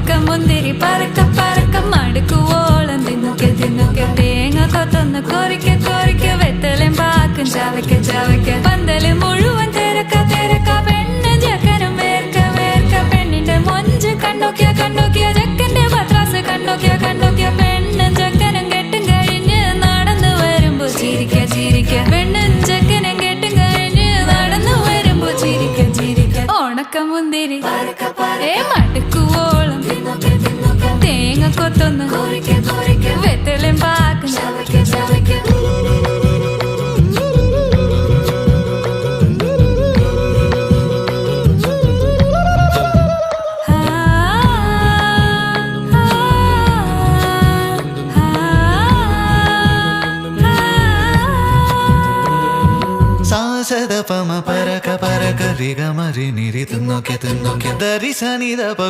ഉണക്കമുന്തിരി പറക്ക പറക്ക മടുക്കുവോളം തിന്നൊക്കെ തിന്നൊക്കെ തേങ്ങ കൊത്തൊന്ന് കൊറിക്ക കൊറിക്ക വെത്തലും പാക്കും ചവയ്ക്ക ചവയ്ക്ക പന്തല് മുഴുവൻ തിരക്ക തിരക്ക പെണ്ണ് ചെക്കനും വേർക്ക വേർക്ക പെണ്ണിന്റെ മൊഞ്ച് കണ്ടോക്കിയ കണ്ടോക്കിയ ചെക്കന്റെ പത്രാസ് കണ്ടോക്കിയ കണ്ടോക്കിയ പെണ്ണും ചെക്കനും കെട്ടും കഴിഞ്ഞ് നടന്നു വരുമ്പോ ചിരിക്ക ചിരിക്ക പെണ്ണും ചെക്കനും കെട്ടും കഴിഞ്ഞ് നടന്നു വരുമ്പോ ചിരിക്ക ചിരിക്ക ഉണക്കമുന്തിരി മടുക്കുവോളം തേങ്ങ കൊത്തൊന്ന് വെത്തലും പാക്കും സാസദപമ പരക പരക റിഗ മരി നിരി തിന്നൊക്കെ തിന്നൊക്കെ ദരി സനി ദപ